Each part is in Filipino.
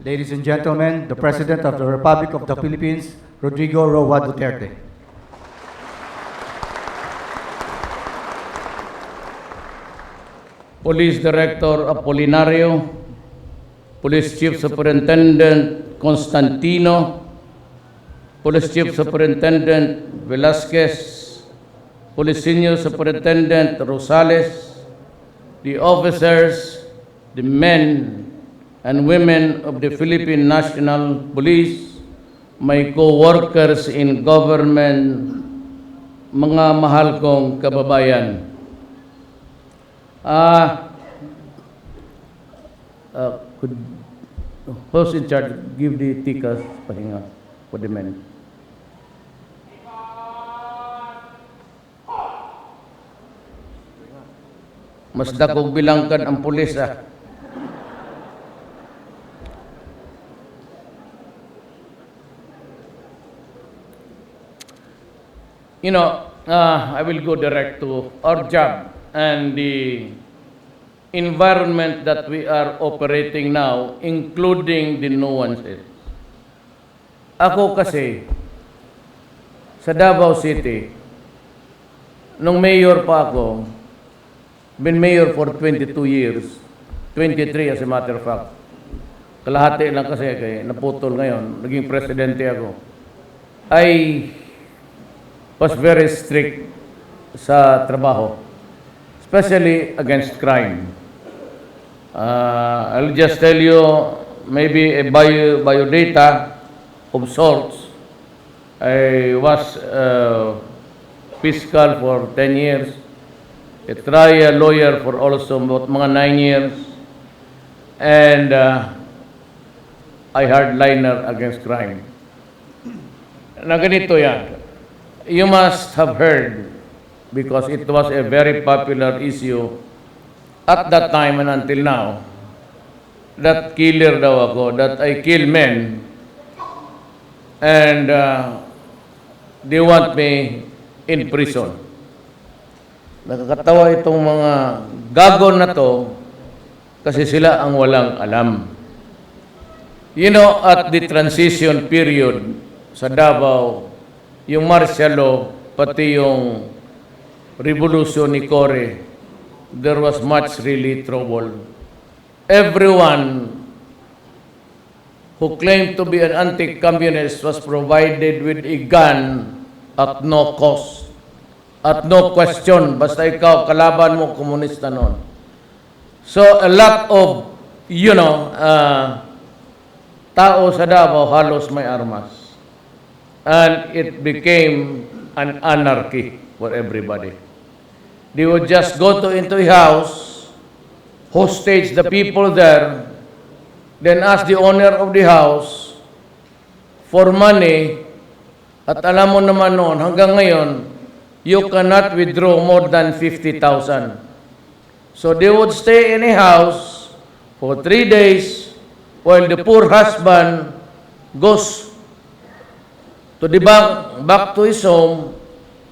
Ladies and gentlemen, the President of the Republic of the Philippines, Rodrigo Roa Duterte. Police Director Apolinario, Police Chief Superintendent Constantino, Police Chief Superintendent Velasquez, Police Senior Superintendent Rosales, the officers, the men and women of the Philippine National Police, my co-workers in government, mga mahal kong kababayan. Who's in charge? Give the tikas pahinga for the men. Mas dakog bilangkan ang pulis You know, I will go direct to our job and the environment that we are operating now, including the nuances. Ako kasi, sa Davao City, nung mayor pa ako, been mayor for 22 years, 23 as a matter of fact. Kalahati lang kasi kaya naputol ngayon, naging presidente ako. I was very strict sa trabaho, especially against crime. I'll just tell you maybe a biodata of sorts. I was fiscal for 10 years, a trial lawyer for also mga 9 years, and I hardliner against crime. Na ganito yan. You must have heard, because it was a very popular issue at that time and until now, that killer daw ako, that I kill men, and they want me in prison. Nakakatawa itong mga gagon na to kasi sila ang walang alam. You know, at the transition period sa Davao, yung martial law, pati yung revolution ni Cory, there was much really trouble. Everyone who claimed to be an anti-communist was provided with a gun at no cost, at no question. Basta ikaw, kalaban mo, komunista noon. So a lot of, tao sa Davao halos may armas. And it became an anarchy for everybody. They would just go into a house, hostage the people there, then ask the owner of the house for money. At alam mo naman noon, hanggang ngayon, you cannot withdraw more than 50,000. So they would stay in a house for 3 days while the poor husband goes to the back to his home,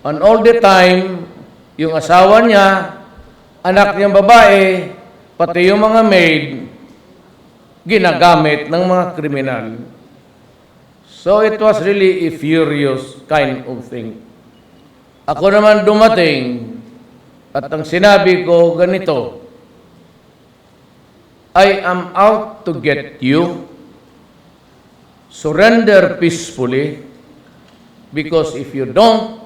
and all the time, yung asawa niya, anak niyang babae, pati yung mga maid, ginagamit ng mga kriminal. So it was really a furious kind of thing. Ako naman dumating, at ang sinabi ko ganito, I am out to get you. Surrender peacefully. Because if you don't,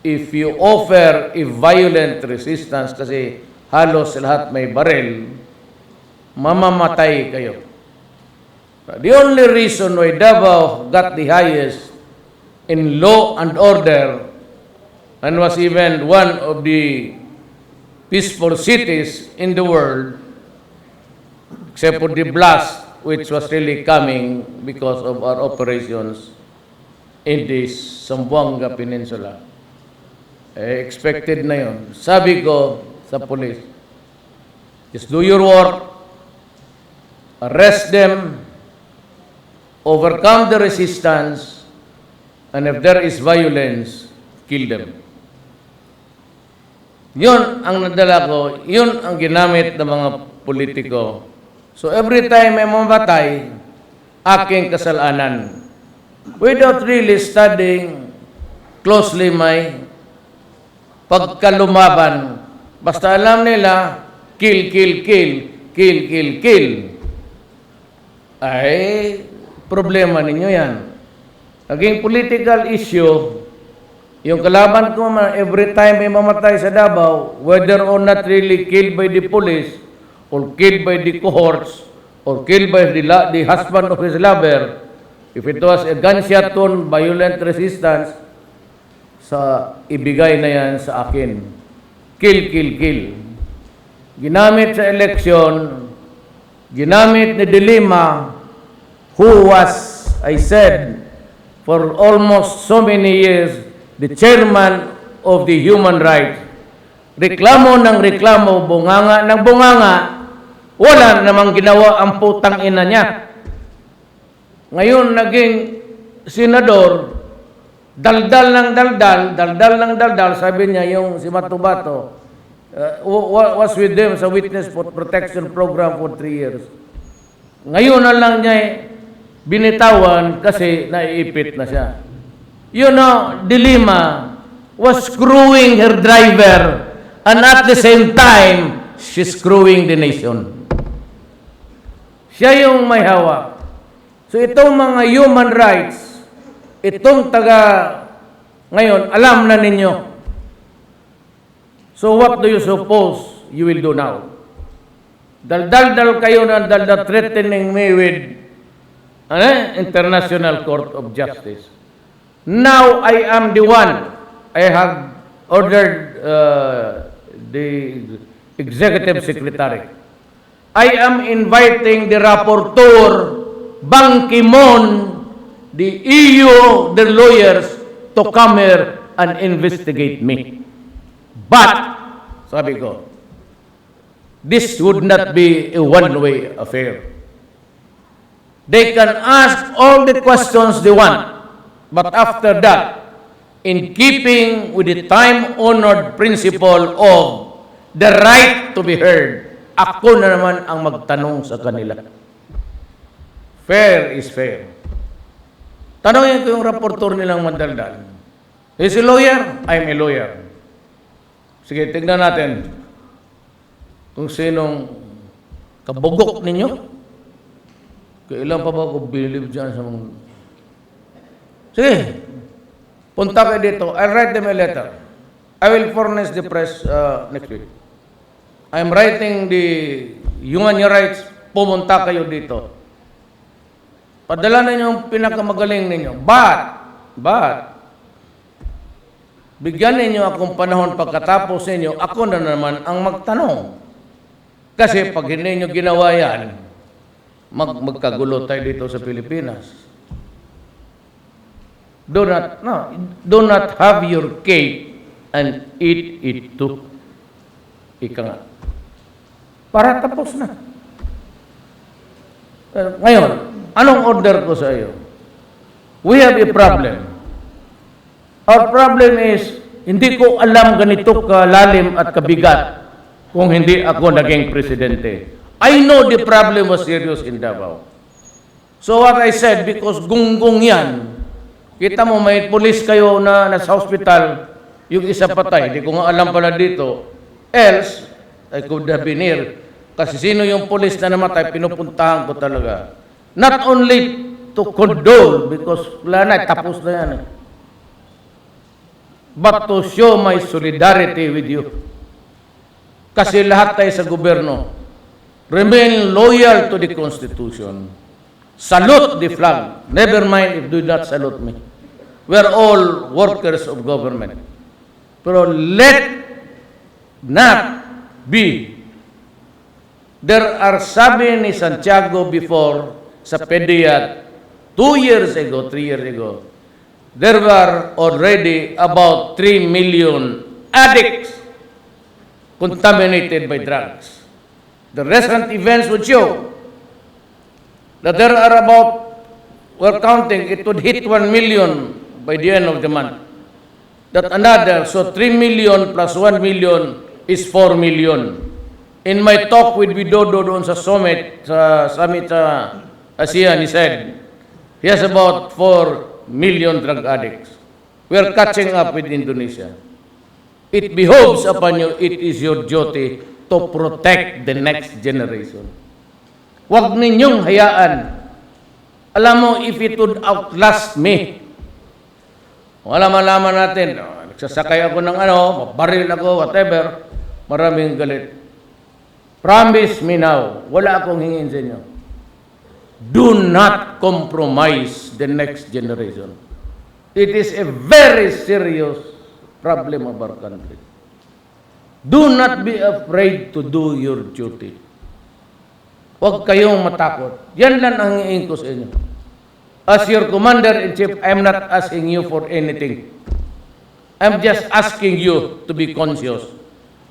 if you offer a violent resistance, kasi halos lahat may baril, mamamatay kayo. The only reason why Davao got the highest in law and order and was even one of the peaceful cities in the world, except for the blast, which was really coming because of our operations in the Zamboanga Peninsula. Expected na yun. Sabi ko sa police, just do your work, arrest them, overcome the resistance, and if there is violence, kill them. Yun ang nadala ko, yun ang ginamit ng mga politiko So every time may mamatay, aking kasalanan. Without really studying closely my pagkalumaban. Basta alam nila, kill, kill, kill, kill, kill, kill. Ay, problema ninyo yan. Naging political issue, yung kalaban ko every time may mamatay sa Davao, whether or not really killed by the police, or killed by the cohorts, or killed by the husband of his lover, if it was a gunshot wound, violent resistance, sa ibigay na yan sa akin. Kill, kill, kill. Ginamit sa eleksyon, ginamit ni Dilima, who was, I said, for almost so many years, the chairman of the human rights. Reklamo ng reklamo, bunganga ng bunganga, wala namang ginawa ang putang ina niya. Ngayon, naging senador, daldal ng daldal, sabi niya, yung si Matubato, was with them sa Witness Protection Program for 3 years. Ngayon na lang niya binitawan kasi naiipit na siya. You know, Dilima was screwing her driver and at the same time, she's screwing the nation. Siya yung may hawak. So itong mga human rights, itong ngayon, alam na ninyo. So what do you suppose you will do now? Daldal kayo ng daldal threatening me with International Court of Justice. Now I am the one. I have ordered the Executive Secretary. I am inviting the rapporteur, Ban Ki-moon, the EU, the lawyers, to come here and investigate me. But, sabi ko, this would not be a one-way affair. They can ask all the questions they want, but after that, in keeping with the time-honored principle of the right to be heard, ako na naman ang magtanong sa kanila. Fair is fair. Tanongin ko yung rapporteur nilang mandaldal. Is he a lawyer? I'm a lawyer. Sige, tignan natin kung sinong kabugok ninyo. Kailan pa ba ako believe dyan sa mga... Sige, punta kayo dito. I'll write them a letter. I will furnish the press next week. I'm writing the human rights. Pumunta kayo dito. Padala ninyo yung pinakamagaling ninyo. But, bigyan ninyo akong panahon pagkatapos ninyo, ako na naman ang magtanong. Kasi pag hindi nyo ginawa yan, magkagulo tayo dito sa Pilipinas. Do not have your cake and eat it too. Ika nga. Para tapos na. Ngayon, anong order ko sa iyo? We have a problem. Our problem is, hindi ko alam ganito kalalim at kabigat kung hindi ako naging presidente. I know the problem was serious in Davao. So what I said, because gunggong yan, kita mo may police kayo na nasa hospital, yung isa patay, hindi ko nga alam pala dito. Else, I could have been here. Kasi sino yung police na namatay, pinupuntahan ko talaga. Not only to condole, because wala na, tapos na yan. But to show my solidarity with you. Kasi lahat tayo sa gobyerno, remain loyal to the Constitution. Salute the flag. Never mind if do not salute me. We're all workers of government. Pero let not be. There are sabi ni Santiago before sa PDEA 2 years ago, 3 years ago, there were already about 3 million addicts contaminated by drugs. The recent events would show that there are about, we're counting, it would hit 1 million by the end of the month. That another, so 3 million plus 1 million is 4 million. In my talk with Widodo doon sa summit sa ASEAN, he said, he has about 4 million drug addicts. We are catching up with Indonesia. It behoves upon you, it is your duty to protect the next generation. Huwag ninyong hayaan. Alam mo, if it would outlast me, wala malaman natin, nagsasakay ako ng mabaril ako, whatever, maraming galit. Promise me now, wala akong hingin sa inyo. Do not compromise the next generation. It is a very serious problem of our country. Do not be afraid to do your duty. Huwag kayong matakot. Yan lang ang hingin ko sa inyo. As your commander-in-chief, I am not asking you for anything. I'm just asking you to be conscious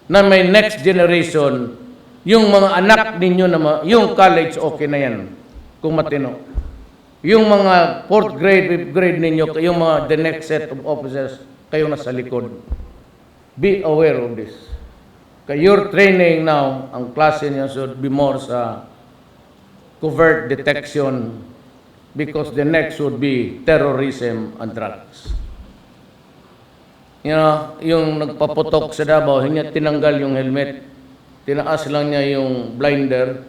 na may next generation, yung mga anak ninyo na yung college, okay na yan, kung matino. Yung mga 4th grade, 5th grade ninyo, yung mga the next set of officers, kayo nasa likod. Be aware of this. Your training now, ang klase niyo should be more sa covert detection because the next would be terrorism and drugs. You know, yung nagpaputok sa Davao, hindi niya tinanggal yung helmet. Tinaas lang niya yung blinder.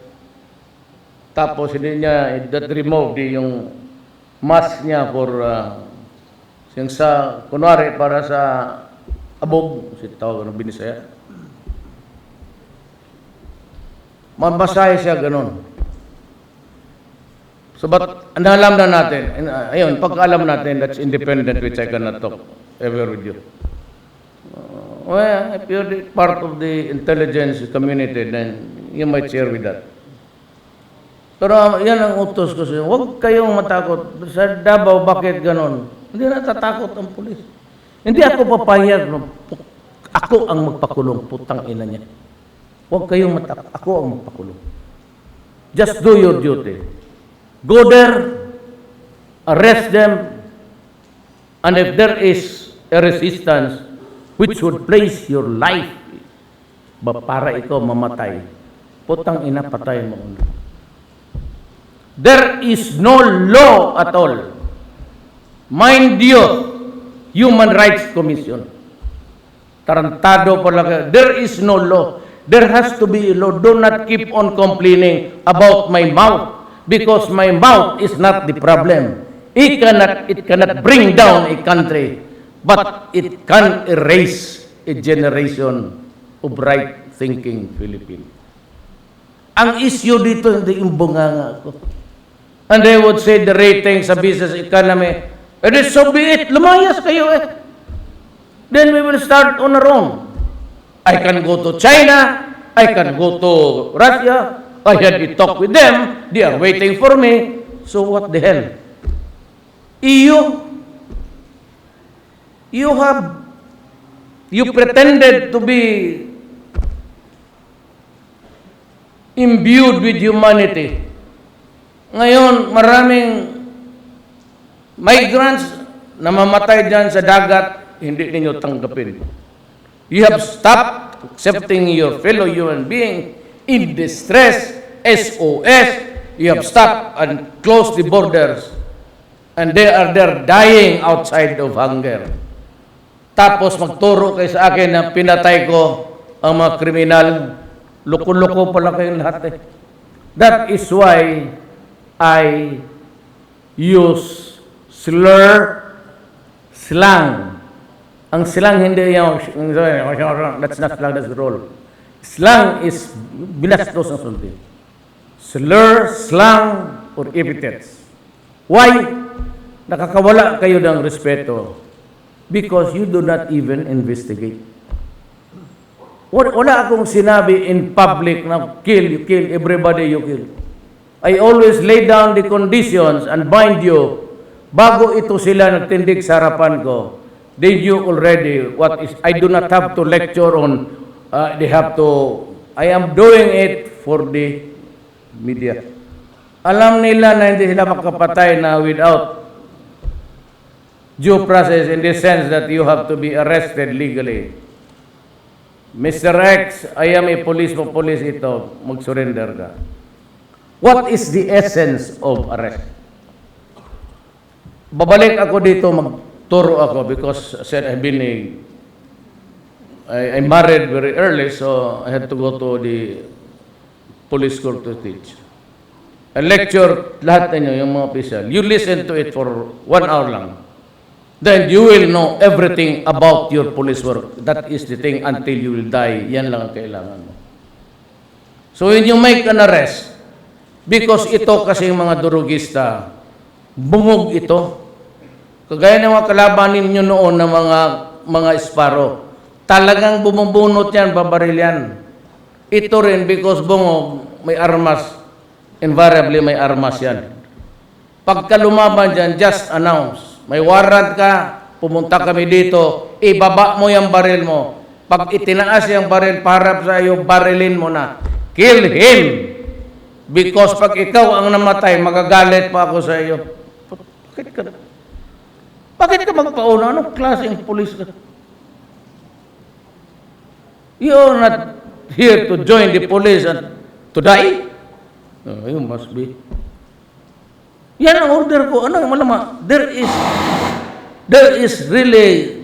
Tapos hindi niya that removed yung mask niya for yung sa kunwari para sa abog, si tawag ng Binisaya. Mabasahe siya ganun. So but alam na natin, ayun, pagkaalam natin, that's independent, which I cannot talk ever with you. Well, if you're part of the intelligence community, then you might share with that. Pero yan ang utos ko sa inyo. Huwag kayong matakot. Sa Davao, bakit ganon? Hindi natatakot ang pulis. Hindi ako papayag. Ako ang magpakulong. Putang ina niya. Huwag kayong matakot. Ako ang magpakulong. Just do your duty. Go there, arrest them, and if there is a resistance which would place your life para ikaw mamatay, putang ina, patay mo. There is no law at all. Mind you, Human Rights Commission. Tarantado pala kayo. There is no law. There has to be a law. Do not keep on complaining about my mouth because my mouth is not the problem. It cannot bring down a country, but it can erase a generation of right-thinking Philippines. Ang issue dito, hindi yung bunganga ko. And they would say the rating sa business economy, and so be it, lumayas kayo eh. Then we will start on our own. I can go to China, I can go to Russia, I had a talk with them, they are waiting for me, so what the hell? You pretended to be imbued with humanity. Ngayon, maraming migrants na mamatay dyan sa dagat, hindi ninyo tanggapin. You have stopped accepting your fellow human being in distress, SOS. You have stopped and closed the borders. And they are there dying outside of hunger. Tapos magturo kayo sa akin na pinatay ko ang mga kriminal. Loko-loko pala kayong lahat eh. That is why I use slang. Ang slang hindi yung, that's not slang, that's the role. Slang is binastos ng sulti. Slur, slang, or epithets. Why? Nakakawala kayo ng respeto. Because you do not even investigate. Wala akong sinabi in public na you kill, everybody you kill. I always lay down the conditions and bind you. Bago ito sila nagtindig sa harapan ko, they knew already what is. I do not have to lecture on, they have to, I am doing it for the media. Alam nila na hindi sila makapatay na without due process in the sense that you have to be arrested legally. Mr. X, I am a police ito, mag-surrender ka. What is the essence of arrest? Babalik ako dito, magturo ako because said I married very early, so I had to go to the police school to teach. I lecture lahat ninyo, yung mga official. You listen to it for 1 hour lang. Then you will know everything about your police work. That is the thing until you will die. Yan lang ang kailangan mo. So when you make an arrest, because ito kasi yung mga durugista, bungog ito. Kagaya ng mga kalaban ninyo noon ng mga esparo. Talagang bumubunot yan, babaril yan. Ito rin because bungog, may armas. Invariably may armas yan. Pagka lumaban dyan, just announce. May warrant ka, pumunta kami dito, ibaba mo yung baril mo. Pag itinaas yung baril, parap sa iyo, barilin mo na. Kill him! Because pag ikaw ang namatay, magagalit pa ako sa iyo. Bakit ka magpauna? Anong klaseng pulis ka? You're not here to join the police and to die? Oh, you must be. Yan ang order ko. Ano yung malama? There is really,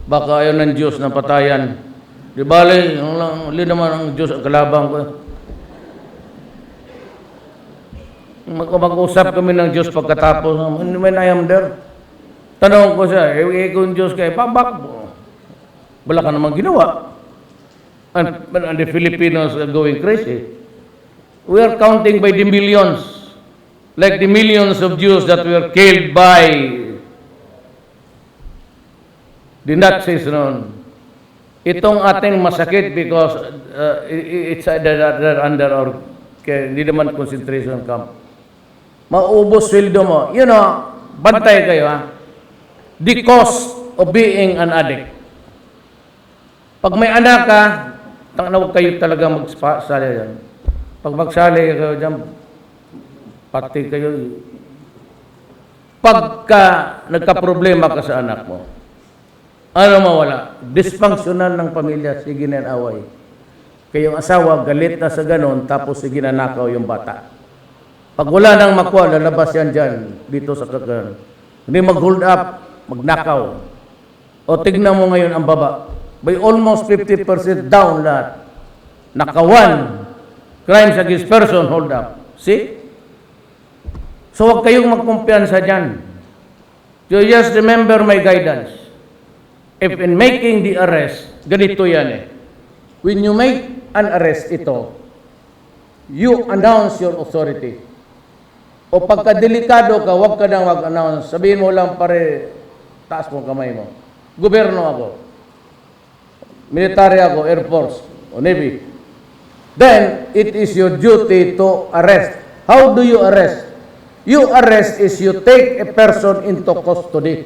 baka ayaw ng Diyos na patayan. Di bale, hindi naman ang Diyos ang kalabang ko. Mag-usap kami ng Diyos pagkatapos. When I am there, tanong ko siya, kung Diyos kayo, babak mo. Wala ka namang ginawa. And the Filipinos are going crazy. We are counting by the millions. Like the millions of Jews that were killed by the Nazis noon. Itong ating masakit because it's either under or hindi naman concentration camp. Maubos sweldo mo. You know, bantay kayo ha. The cost of being an addict. Pag may anak ka, huwag kayo talaga magsali yan. Pag magsali kayo dyan, pati kayo. Pagka nagka-problema ka sa anak mo, ano mawala? Dysfunctional ng pamilya, sige na away. Kayong asawa, galit na sa ganon, tapos sige na nakaw yung bata. Pag wala nang makuha, lalabas yan dyan, dito sa kakaroon. Hindi mag-hold up, magnakaw. O tignan mo ngayon ang baba. By almost 50% down lahat. Nakawan. Crimes against person, hold up. See? So huwag kayong magkumpiyansa dyan. So just remember my guidance. If in making the arrest, ganito yan eh. When you make an arrest ito, you announce your authority. O pagka-delikado ka, huwag ka nang mag-announce. Sabihin mo lang pare, taas mo kamay mo. Gobyerno ako. Military ako, Air Force, o Navy. Then, it is your duty to arrest. How do you arrest? You arrest is you take a person into custody.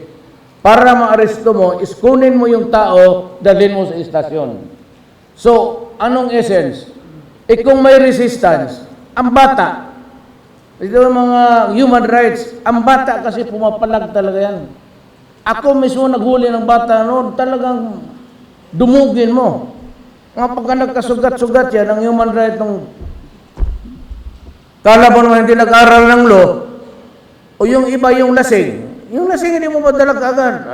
Para ma-aresto mo, iskunin mo yung tao, dalhin mo sa istasyon. So, anong essence? Kung may resistance, ang bata, ito yung mga human rights, ang bata kasi pumapalag talaga yan. Ako mismo naghuli ng bata noon, talagang dumugin mo. Nga pagka nagkasugat-sugat yan, ang human right ng kala mo naman hindi nag-aral ng law, o yung iba yung lasing. Yung lasing hindi mo madalag agad.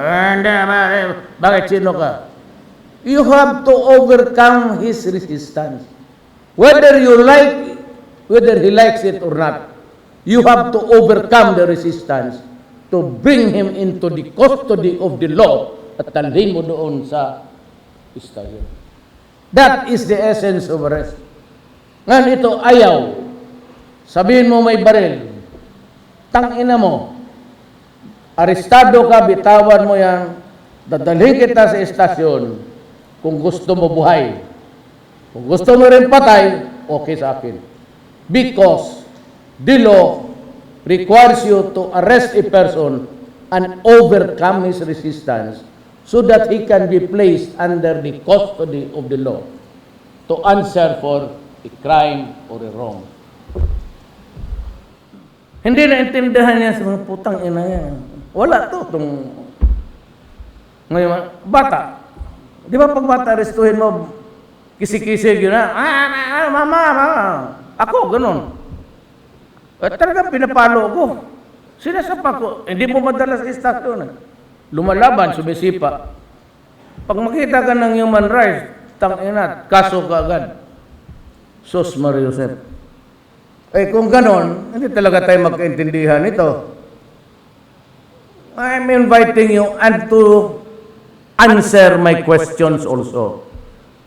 Bakit sino ka? You have to overcome his resistance. Whether he likes it or not, you have to overcome the resistance to bring him into the custody of the law at talhin mo doon sa istasyon. That is the essence of arrest. Ngayon ito, ayaw. Sabihin mo may baril. Tangina mo. Arestado ka, bitawan mo yan. Dadalhin kita sa istasyon kung gusto mo buhay. Kung gusto mo rin patay, okay sa akin. Because the law requires you to arrest a person and overcome his resistance so that he can be placed under the custody of the law to answer for a crime or a wrong. Hindi naintindihan niya sa mga putang ina yan. Wala to. Ngayon, bata. Di ba pag bata, arestuhin mo, Kisi-kisi yun na, mama. Ako, ganun. At talagang pinapalo ko. Sinasapa ko. Hindi mo madala sa istasyon. Lumalaban, sumisipa. Pag makita ka ng human rights, tangina, kaso ka agad. Sus Maria Josep. Eh kung ganon, hindi talaga tayo magkaintindihan ito. I'm inviting you and to answer my questions also.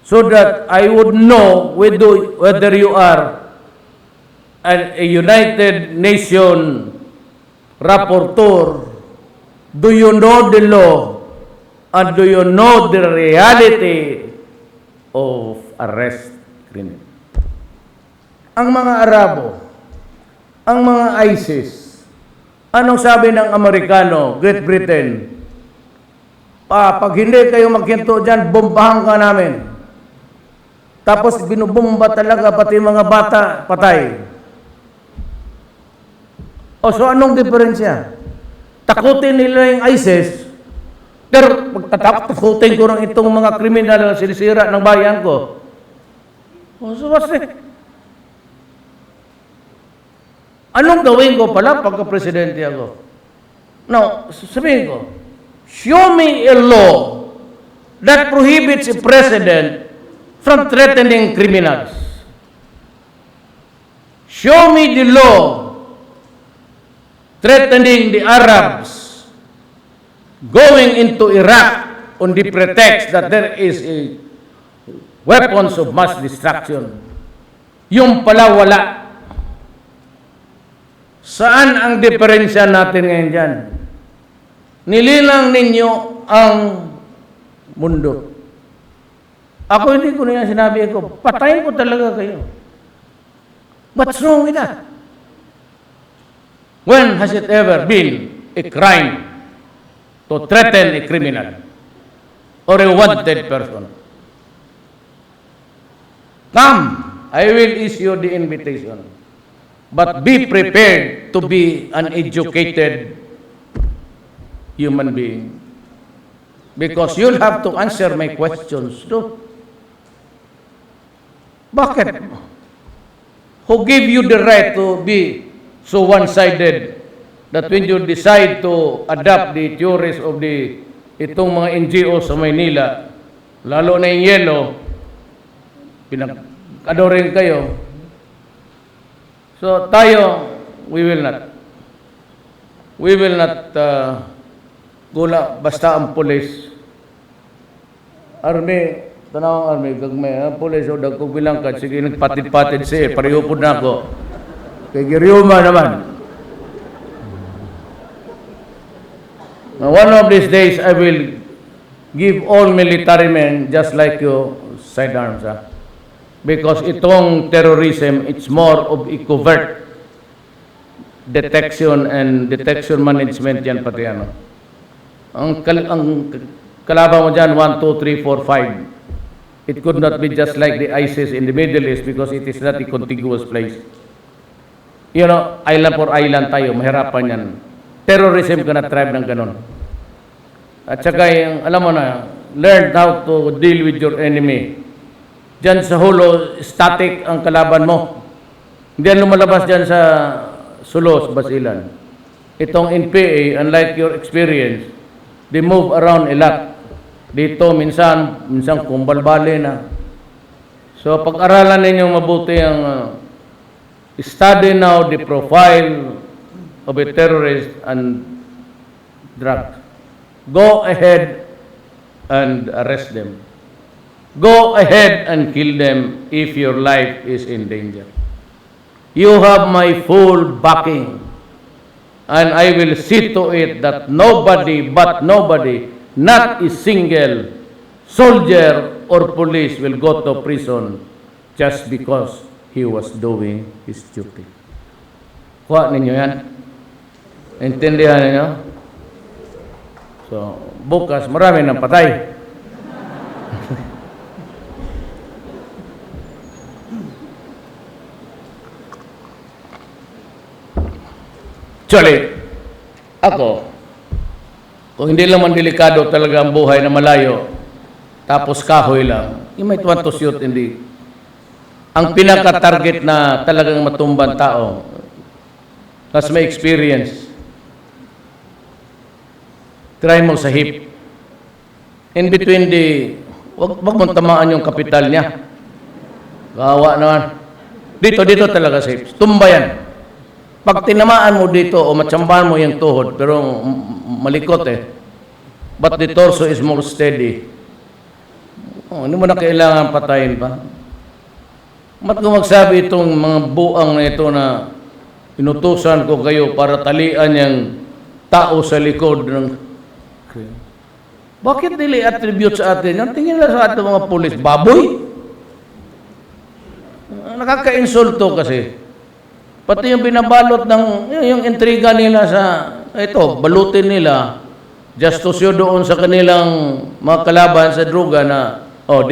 So that I would know whether you are a United Nation rapporteur. Do you know the law? And do you know the reality of arrest criminal? Ang mga Arabo, ang mga ISIS, anong sabi ng Amerikano, Great Britain? Pag hindi kayo magkinto dyan, bombahan ka namin. Tapos binubomba talaga pati mga bata, patay. O so anong diferensya? Takutin nila yung ISIS, pero pagtatakutin ko ng itong mga kriminal na sinisira ng bayan ko. O so what's it? Anong gawin ko pala pagka-presidente ako? Now, sabihin ko, show me a law that prohibits a president from threatening criminals. Show me the law threatening the Arabs going into Iraq on the pretext that there is a weapons of mass destruction. Yung pala wala. Saan ang diferensya natin ngayon dyan? Nililang ninyo ang mundo. Ako hindi ko na yan sinabi ko, patayin ko talaga kayo. What's wrong with that? When has it ever been a crime to threaten a criminal or a wanted person? Come, I will issue the invitation. But be prepared to be an educated human being. Because you'll have to answer my questions too. Bakit? Who gave you the right to be so one-sided that when you decide to adopt the theories of itong mga NGO sa Maynila, lalo na yung yellow, pinag-adorin kayo. So tayo, we will not gula basta ang pulis. Army, tanawang army, gagmay, ang pulis o dagkog bilang ka, sige nagpatid-patid siya, pareho po na ako. Kay Giriuma naman. Now, one of these days, I will give all military men just like you sidearms. Because itong terrorism, it's more of a covert detection and detection management yan pati ano. Ang kalaban mo dyan, 1, 2, 3, 4, 5. It could not be just like the ISIS in the Middle East because it is not a contiguous place. You know, island for island tayo, mahirapan yan. Terrorism cannot thrive ng ganun. At saka yung, alam mo na, learn how to deal with your enemy. Diyan sa hulo, static ang kalaban mo. Hindi yan lumalabas dyan sa Sulos, Basilan. Itong NPA, unlike your experience, they move around a lot. Dito, minsan kumbalbali na. So, pag-aralan ninyo mabuti ang study now the profile of a terrorist and drug. Go ahead and arrest them. Go ahead and kill them if your life is in danger. You have my full backing. And I will see to it that nobody, not a single soldier or police will go to prison just because he was doing his duty. Kuha ninyo yan? Intindihan ninyo? So, bukas marami ng patay. Actually, ako, kung hindi naman delikado talaga ang buhay na malayo, tapos kahoy lang, you might want to shoot in the... Ang pinaka-target na talagang matumban tao, as may experience, try mo sa hip. In between wag mong tamaan yung kapital niya. Kawawa naman. Dito talaga sa hip. Tumba yan. Pag tinamaan mo dito o matsambahan mo yung tuhod, pero malikot but the torso is more steady. Hindi mo na kailangan patayin pa. Mat ko magsabi itong mga buang na ito na inutusan ko kayo para talian yung tao sa likod ng... Bakit nila attribute sa atin? Ang tingin na sa atin mga pulis, baboy? Nakaka-insulto kasi. Pati yung binabalot ng, yung intriga nila sa, ito, balutin nila, just to show doon sa kanilang mga kalaban sa droga na, oh,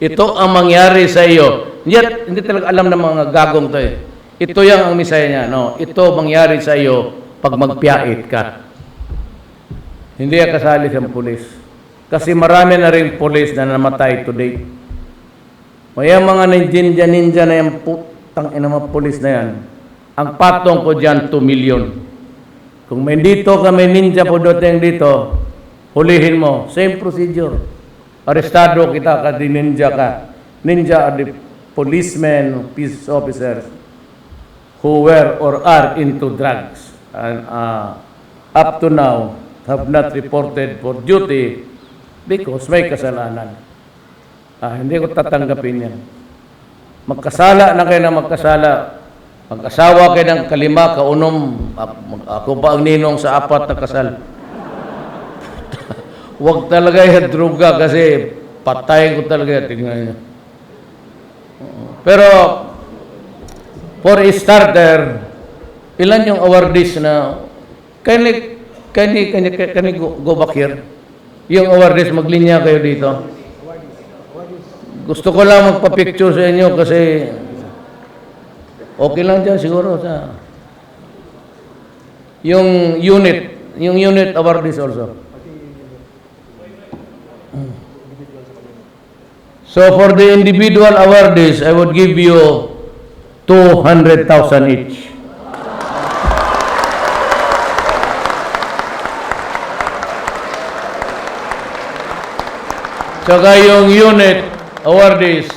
ito ang mangyari sa iyo. Hindi talaga alam ng mga gagong to Ito yung ang misaya niya, no? Ito mangyari sa iyo pag magpiyait ka. Hindi ka kasali sa pulis. Kasi marami na rin pulis na namatay today. May mga ninja na yung putang ina mga pulis na yan. Ang patong ko dyan, 2 million. Kung may dito ka, may ninja po dating dito, hulihin mo. Same procedure. Arestado kita kasi ninja ka. Ninja are the policemen, peace officers who were or are into drugs and up to now have not reported for duty because may kasalanan. Hindi ko tatanggapin yan. Magkasala na kayo na magkasala. Mag-asawa kayo ng kalima, kaunom. Ako pa ang ninong sa 4 na kasal. Huwag talaga yung droga kasi patayin ko talaga. Tingnan niyo. Pero, for a starter, ilan yung awardees na can go back here? Yung awardees, maglinya kayo dito. Gusto ko lang magpa-picture sa inyo kasi okay lang dyan siguro sa yung unit awardees also. So for the individual awardees, I would give you 200,000 each. Saka yung unit awardees,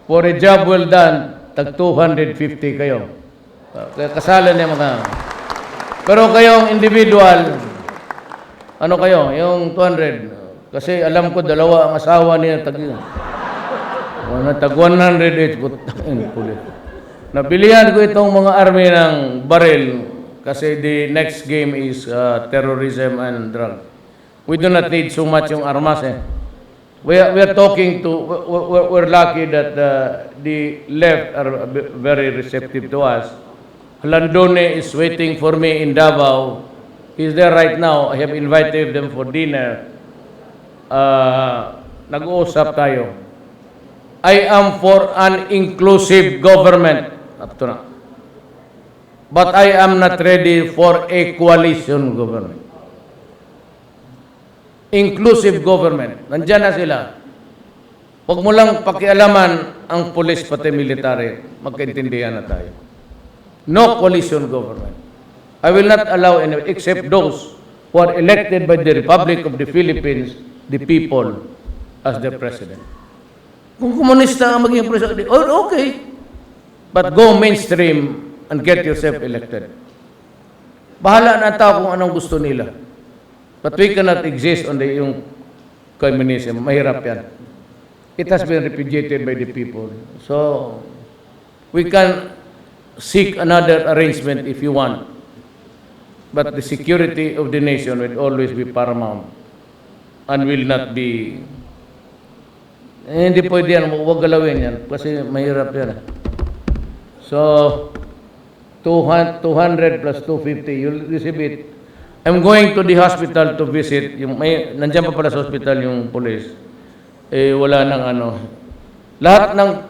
for a job well done, tag 250 kayo. Kasalan niya mga... Pero kayong individual, ano kayo? Yung 200. Kasi alam ko, dalawa ang asawa niya tag 100 Nabilihan ko itong mga army ng baril kasi the next game is terrorism and drug. We do not need so much yung armas We are talking to, we're lucky that the left are very receptive to us. Landone is waiting for me in Davao. He's there right now. I have invited them for dinner. Nag-uusap tayo. I am for an inclusive government. Up to now. But I am not ready for a coalition government. Inclusive government. Nandiyan na sila. Huwag mo lang pakialaman ang police pati military. Magkaintindihan na tayo. No coalition government. I will not allow any, except those who are elected by the Republic of the Philippines, the people, as their president. Kung komunista ang maging president, oh, okay. But go mainstream and get yourself elected. Bahala na tao kung anong gusto nila. But we cannot exist on yung communism. Mahirap yan. It has been repudiated by the people. So, we can seek another arrangement if you want. But the security of the nation will always be paramount and will not be... hindi pwede yan. Huwag galawin yan. Kasi mahirap yan. So, 200 plus 250, you'll receive it. I'm going to the hospital to visit. Nandiyan pa pala sa hospital yung police. Wala nang ano. Lahat ng,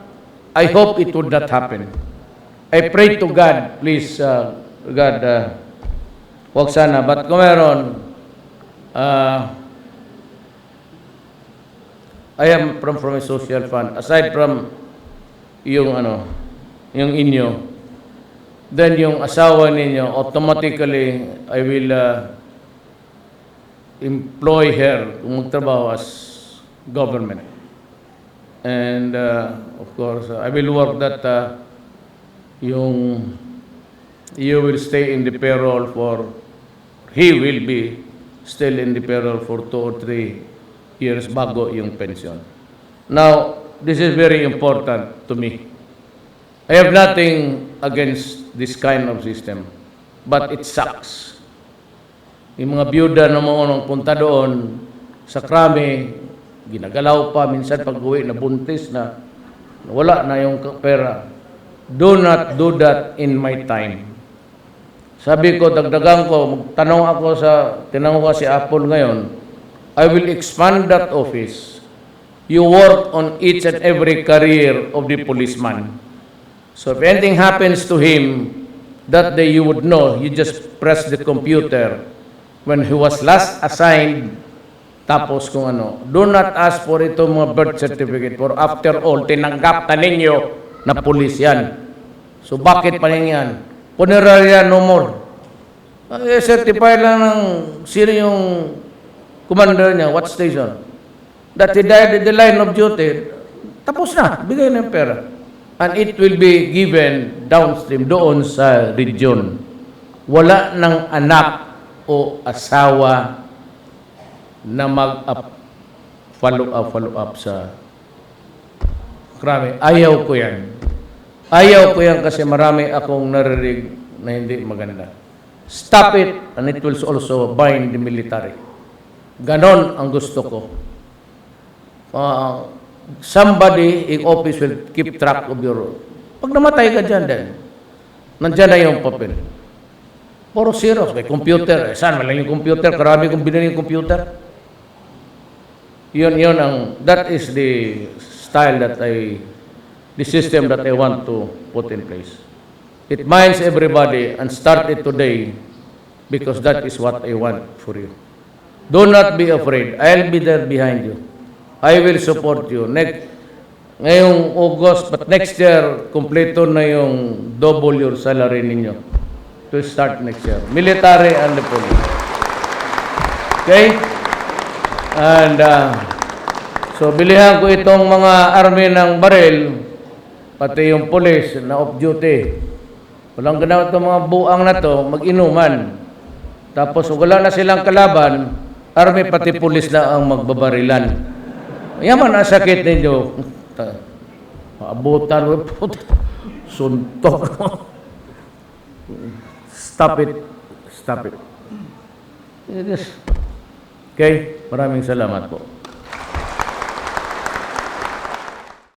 I hope it would not happen. I pray to God, please, God, wag sana. But kung meron, I am from a social fund. Aside from yung ano, yung inyo, then yung asawa ninyo, automatically, I will employ her kung magtrabaho as government. And of course, I will work that yung you will stay in the payroll for, he will be still in the payroll for 2 or 3 years bago yung pension. Now, this is very important to me. I have nothing against this kind of system, but it sucks. Yung mga byuda na mga punta doon sa krami, ginagalaw pa, minsan pag-uwi na buntis na, wala na yung pera. Do not do that in my time. Sabi ko, dagdagan ko, tinanong ko si Apple ngayon, I will expand that office. You work on each and every career of the policeman. So if anything happens to him, that day you would know, you just press the computer when he was last assigned, tapos kung ano. Do not ask for ito mga birth certificate, for after all, tinanggap na ninyo na pulis yan. So bakit pa rin yan? Punerarya no more. Certify lang ng sino yung commander niya, what station. That he died in the line of duty, tapos na, bigay ng pera. And it will be given downstream doon sa region. Wala ng anak o asawa na mag-follow up sa krami. Ayaw ko yan. Ayaw ko yan kasi marami akong narinig na hindi maganda. Stop it, and it will also bind the military. Ganon ang gusto ko. Somebody in office will keep track of your... Pag namatay ka dyan din, nandyan na yung papel. Puro Xerox, may computer. Saan malang yung computer? Karami kong binili yung computer. Yun ang... That is the style that the system that I want to put in place. It binds everybody and start it today because that is what I want for you. Do not be afraid. I'll be there behind you. I will support you. Ngayong August, but next year, kompleto na yung double your salary ninyo to start next year. Military and the police. Okay? And so, bilihan ko itong mga army ng baril, pati yung police na off-duty. Walang ganaw itong mga buang na to, mag-inuman. Tapos, wala na silang kalaban, army pati pulis na ang magbabarilan. Yaman ang sakit ninyo. Maabutan, suntok. Stop it. Stop it. Okay? Maraming salamat po.